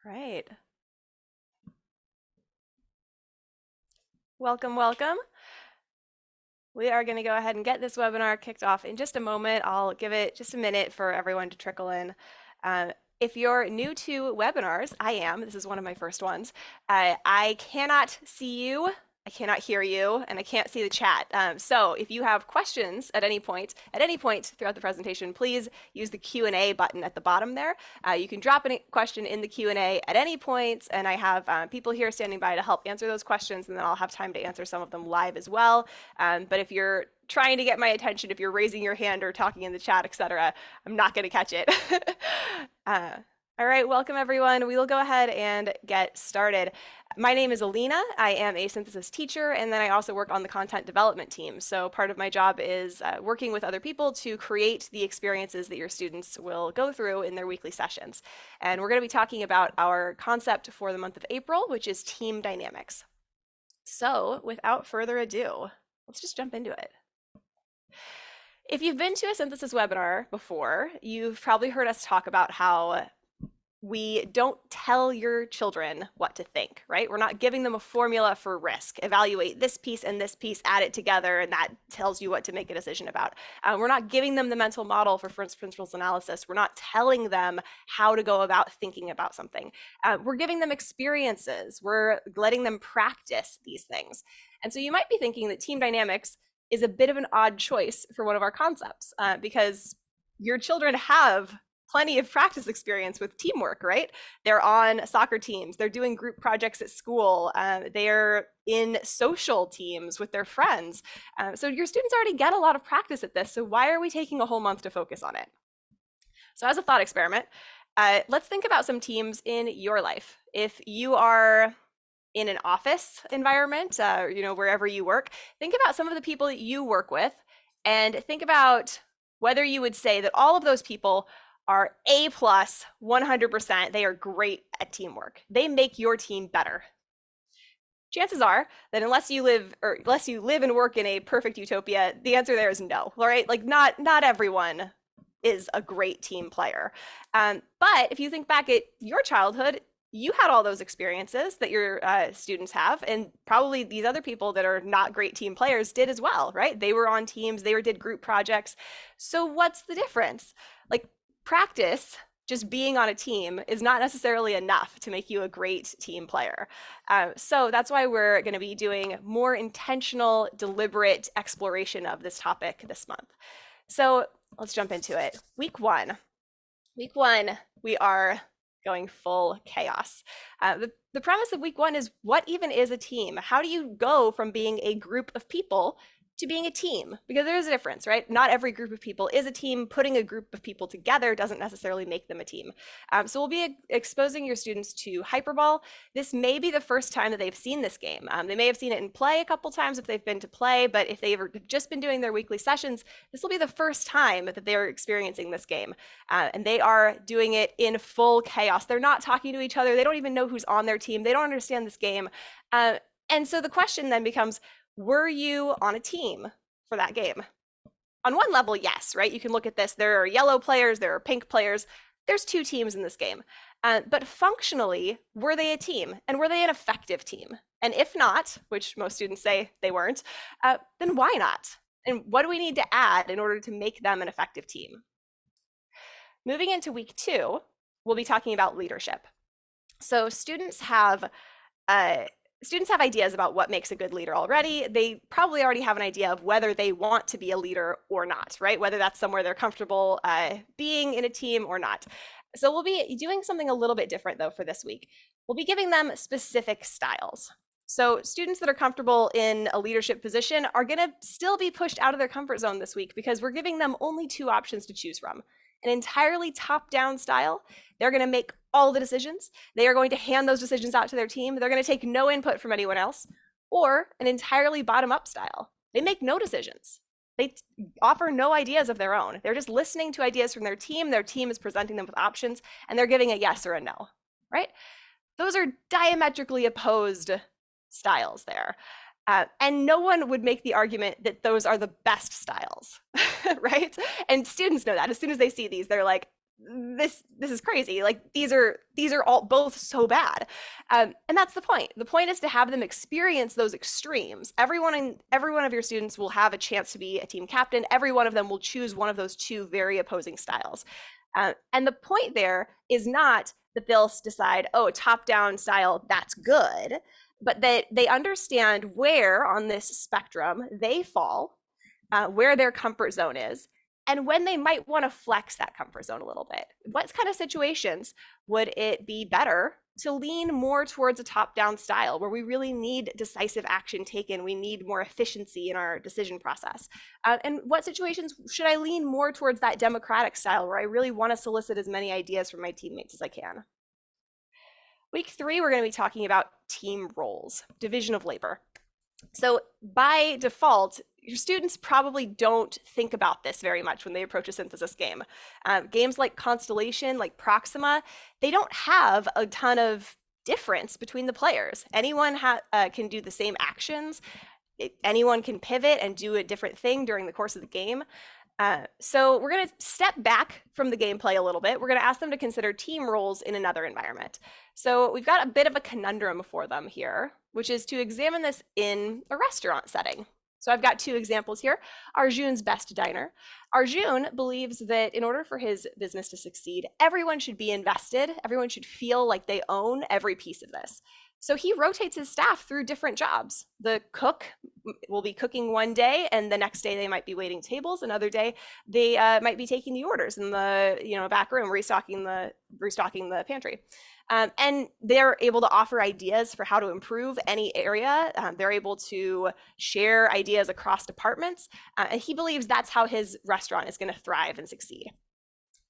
Right. Welcome, welcome. We are going to go ahead and get this webinar kicked off in just a moment. I'll give it just a minute for everyone to trickle in. Uh, if you're new to webinars, I am. This is one of my first ones. I cannot see you, I cannot hear you, and I can't see the chat. So if you have questions at any point throughout the presentation, please use the Q&A button at the bottom there. You can drop a question in the Q&A at any point, and I have people here standing by to help answer those questions, and then I'll have time to answer some of them live as well. But if you're trying to get my attention, if you're raising your hand or talking in the chat, etc., I'm not going to catch it. All right, welcome everyone. We will go ahead and get started. My name is Alina. I am a synthesis teacher, and then I also work on the content development team. So part of my job is working with other people to create the experiences that your students will go through in their weekly sessions. And we're going to be talking about our concept for the month of April, which is team dynamics. So without further ado, let's just jump into it. If you've been to a synthesis webinar before, you've probably heard us talk about how we don't tell your children what to think, right? We're not giving them a formula for risk. Evaluate this piece and this piece, add it together, and that tells you what to make a decision about. We're not giving them the mental model for first principles analysis. We're not telling them how to go about thinking about something. We're giving them experiences. We're letting them practice these things. And so you might be thinking that team dynamics is a bit of an odd choice for one of our concepts because your children have plenty of practice experience with teamwork, right? They're on soccer teams, they're doing group projects at school, they're in social teams with their friends. So your students already get a lot of practice at this, so why are we taking a whole month to focus on it? So as a thought experiment, let's think about some teams in your life. If you are in an office environment, wherever you work, think about some of the people that you work with and think about whether you would say that all of those people are A+, 100%. They are great at teamwork. They make your team better. Chances are that unless you live and work in a perfect utopia, the answer there is no, all right? Like not everyone is a great team player. But if you think back at your childhood, you had all those experiences that your students have, and probably these other people that are not great team players did as well, right? They were on teams, they did group projects. So what's the difference? Like practice, just being on a team is not necessarily enough to make you a great team player. So that's why we're going to be doing more intentional, deliberate exploration of this topic this month. So let's jump into it. Week one, we are going full chaos. The premise of week one is, what even is a team? How do you go from being a group of people to being a team? Because there is a difference, right? Not every group of people is a team. Putting a group of people together doesn't necessarily make them a team. So we'll be exposing your students to Hyperball. This may be the first time that they've seen this game. They may have seen it in play a couple times if they've been to play, but if they've just been doing their weekly sessions, this will be the first time that they're experiencing this game. And they are doing it in full chaos. They're not talking to each other. They don't even know who's on their team. They don't understand this game. And so the question then becomes, were you on a team for that game? On one level, yes, right? You can look at this. There are yellow players, there are pink players. There's two teams in this game. But functionally, were they a team? And were they an effective team? And if not, which most students say they weren't, then why not? And what do we need to add in order to make them an effective team? Moving into week two, we'll be talking about leadership. So students have ideas about what makes a good leader already. They probably already have an idea of whether they want to be a leader or not, right? Whether that's somewhere they're comfortable being in a team or not. So we'll be doing something a little bit different though for this week. We'll be giving them specific styles. So students that are comfortable in a leadership position are going to still be pushed out of their comfort zone this week because we're giving them only two options to choose from. An entirely top-down style. They're going to make all the decisions. They are going to hand those decisions out to their team. They're going to take no input from anyone else. Or an entirely bottom-up style. They make no decisions. They offer no ideas of their own. They're just listening to ideas from their team. Their team is presenting them with options, and they're giving a yes or a no, right? Those are diametrically opposed styles there. And no one would make the argument that those are the best styles, right? And students know that. As soon as they see these, they're like, this is crazy. Like these are all both so bad, and that's the point. The point is to have them experience those extremes. Every one of your students will have a chance to be a team captain. Every one of them will choose one of those two very opposing styles, and the point there is not that they'll decide, oh, a top-down style, that's good, but that they understand where on this spectrum they fall, where their comfort zone is, and when they might want to flex that comfort zone a little bit. What kind of situations would it be better to lean more towards a top-down style where we really need decisive action taken, we need more efficiency in our decision process? And what situations should I lean more towards that democratic style where I really want to solicit as many ideas from my teammates as I can? Week 3, we're going to be talking about team roles, division of labor. So by default, your students probably don't think about this very much when they approach a synthesis game. Games like Constellation, like Proxima, they don't have a ton of difference between the players. Anyone can do the same actions. Anyone can pivot and do a different thing during the course of the game. So we're going to step back from the gameplay a little bit. We're going to ask them to consider team roles in another environment. So we've got a bit of a conundrum for them here, which is to examine this in a restaurant setting. So I've got 2 examples here. Arjun's Best Diner. Arjun believes that in order for his business to succeed, everyone should be invested. Everyone should feel like they own every piece of this. So he rotates his staff through different jobs. The cook will be cooking one day, and the next day they might be waiting tables. Another day they might be taking the orders in the back room, restocking the pantry. And they're able to offer ideas for how to improve any area. They're able to share ideas across departments. And he believes that's how his restaurant is going to thrive and succeed.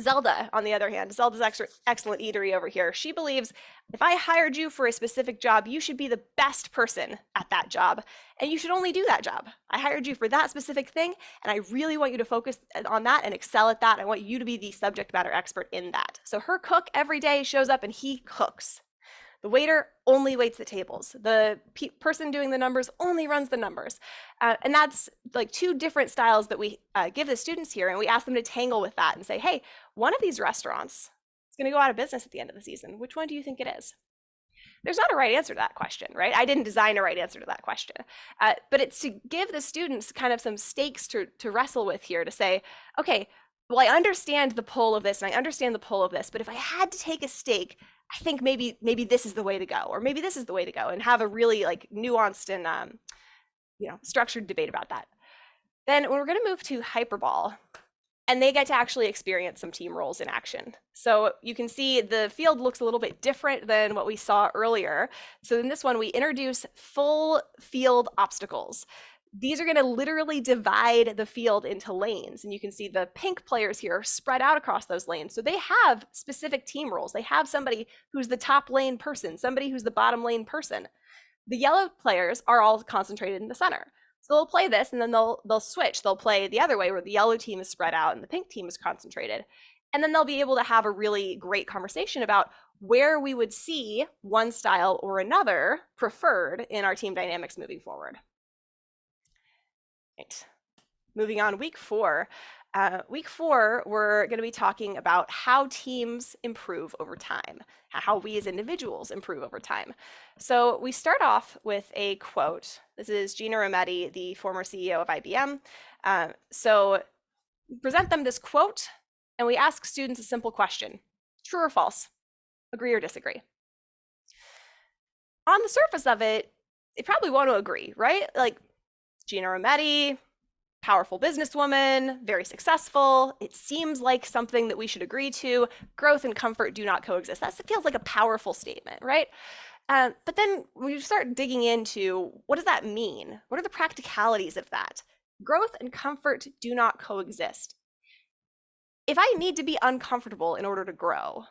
Zelda, on the other hand, Zelda's excellent eatery over here. She believes if I hired you for a specific job, you should be the best person at that job, and you should only do that job. I hired you for that specific thing, and I really want you to focus on that and excel at that. I want you to be the subject matter expert in that. So her cook every day shows up and he cooks. The waiter only waits at tables. The person doing the numbers only runs the numbers. And that's like 2 different styles that we give the students here, and we ask them to tangle with that and say, hey, one of these restaurants is going to go out of business at the end of the season. Which one do you think it is? There's not a right answer to that question, right? I didn't design a right answer to that question. But it's to give the students kind of some stakes to wrestle with here, to say, okay, well, I understand the pull of this and I understand the pull of this, but if I had to take a stake, I think maybe this is the way to go, or maybe this is the way to go, and have a really like nuanced and structured debate about that. Then we're going to move to Hyperball, and they get to actually experience some team roles in action. So you can see the field looks a little bit different than what we saw earlier. So in this one, we introduce full field obstacles. These are going to literally divide the field into lanes. And you can see the pink players here are spread out across those lanes. So they have specific team roles. They have somebody who's the top lane person, somebody who's the bottom lane person. The yellow players are all concentrated in the center. So they'll play this and then they'll switch. They'll play the other way where the yellow team is spread out and the pink team is concentrated. And then they'll be able to have a really great conversation about where we would see one style or another preferred in our team dynamics moving forward. Right. Moving on, week 4. Week 4, we're going to be talking about how teams improve over time, how we as individuals improve over time. So we start off with a quote. This is Gina Rometty, the former CEO of IBM. So we present them this quote, and we ask students a simple question: true or false? Agree or disagree? On the surface of it, they probably want to agree, right? Like, Gina Rometty, powerful businesswoman, very successful. It seems like something that we should agree to. Growth and comfort do not coexist. That feels like a powerful statement, right? But then we start digging into, what does that mean? What are the practicalities of that? Growth and comfort do not coexist. If I need to be uncomfortable in order to grow,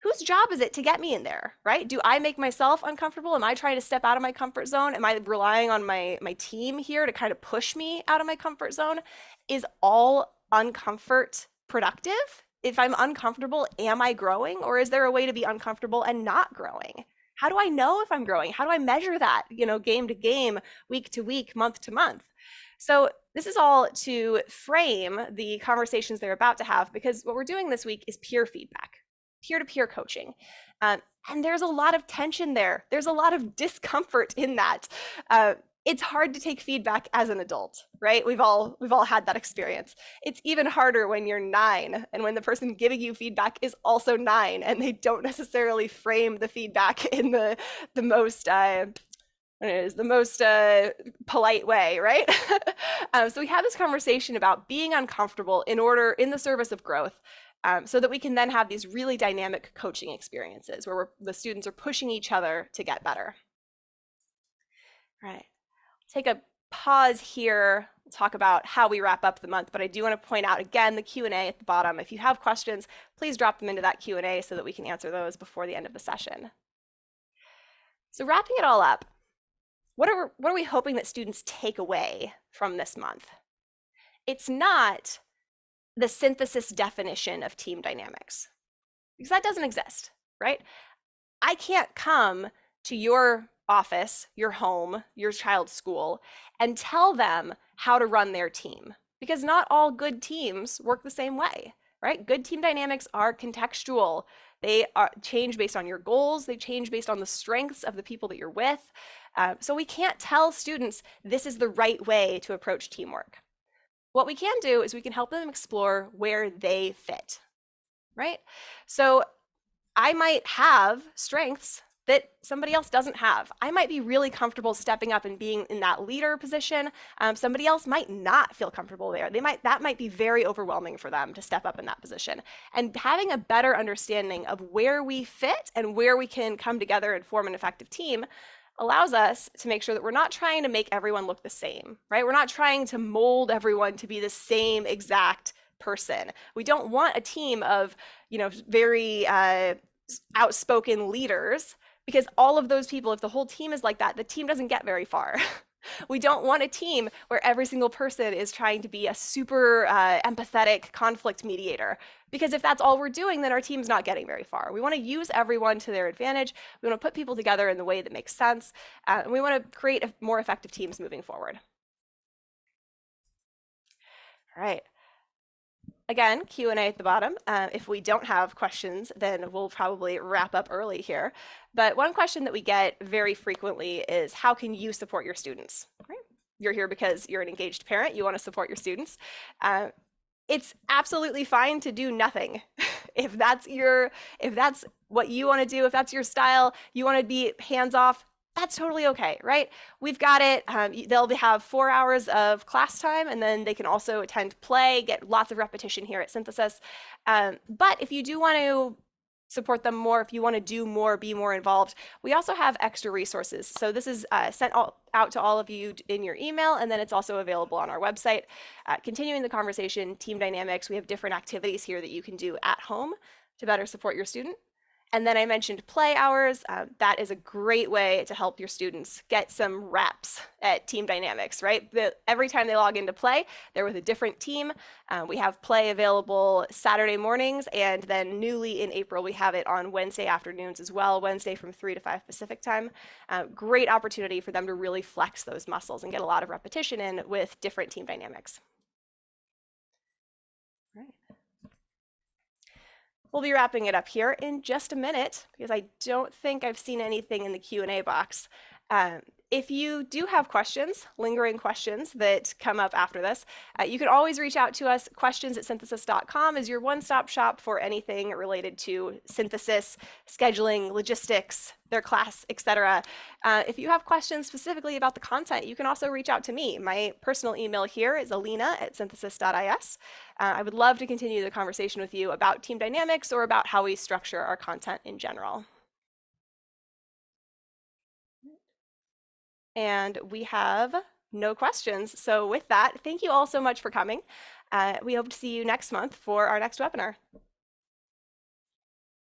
whose job is it to get me in there, right? Do I make myself uncomfortable? Am I trying to step out of my comfort zone? Am I relying on my team here to kind of push me out of my comfort zone? Is all uncomfort productive? If I'm uncomfortable, am I growing? Or is there a way to be uncomfortable and not growing? How do I know if I'm growing? How do I measure that, game to game, week to week, month to month? So this is all to frame the conversations they're about to have, because what we're doing this week is peer feedback, peer-to-peer coaching. And there's a lot of tension there. There's a lot of discomfort in that. It's hard to take feedback as an adult, right? We've all had that experience. It's even harder when you're 9 and when the person giving you feedback is also 9 and they don't necessarily frame the feedback in the most polite way, right? So we have this conversation about being uncomfortable in the service of growth, so that we can then have these really dynamic coaching experiences where the students are pushing each other to get better. All right. Take a pause here. We'll talk about how we wrap up the month, but I do want to point out again the Q&A at the bottom. If you have questions, please drop them into that Q&A so that we can answer those before the end of the session. So wrapping it all up, what are we hoping that students take away from this month? It's not the synthesis definition of team dynamics, because that doesn't exist, right? I can't come to your office, your home, your child's school, and tell them how to run their team, because not all good teams work the same way, right? Good team dynamics are contextual. They change based on your goals. They change based on the strengths of the people that you're with. So we can't tell students this is the right way to approach teamwork. What we can do is we can help them explore where they fit, right? So I might have strengths that somebody else doesn't have. I might be really comfortable stepping up and being in that leader position. Somebody else might not feel comfortable there. That might be very overwhelming for them to step up in that position. And having a better understanding of where we fit and where we can come together and form an effective team allows us to make sure that we're not trying to make everyone look the same, right? We're not trying to mold everyone to be the same exact person. We don't want a team of, very outspoken leaders, because all of those people, if the whole team is like that, the team doesn't get very far. We don't want a team where every single person is trying to be a super empathetic conflict mediator, because if that's all we're doing, then our team's not getting very far. We want to use everyone to their advantage. We want to put people together in the way that makes sense, and we want to create more effective teams moving forward. All right. Again, Q&A at the bottom. If we don't have questions, then we'll probably wrap up early here. But one question that we get very frequently is, how can you support your students? Right? You're here because you're an engaged parent. You want to support your students. It's absolutely fine to do nothing. If that's what you want to do, if that's your style, you want to be hands-off, that's totally okay, right? We've got it. They'll have 4 hours of class time, and then they can also attend play, get lots of repetition here at Synthesis. But if you do want to support them more, if you want to do more, be more involved, we also have extra resources. So this is sent out to all of you in your email, and then it's also available on our website. Continuing the conversation, team dynamics, we have different activities here that you can do at home to better support your student. And then I mentioned play hours. That is a great way to help your students get some reps at team dynamics, right? Every time they log into play, they're with a different team. We have play available Saturday mornings, and then newly in April, we have it on Wednesday afternoons as well, Wednesday from 3 to 5 Pacific time. Great opportunity for them to really flex those muscles and get a lot of repetition in with different team dynamics. Right. We'll be wrapping it up here in just a minute, because I don't think I've seen anything in the Q&A box. If you do have questions, lingering questions that come up after this, you can always reach out to us. questions@synthesis.com is your one-stop shop for anything related to synthesis, scheduling, logistics, their class, etc. If you have questions specifically about the content, you can also reach out to me. My personal email here is alina@synthesis.is. I would love to continue the conversation with you about team dynamics or about how we structure our content in general. And we have no questions. So with that, thank you all so much for coming. We hope to see you next month for our next webinar.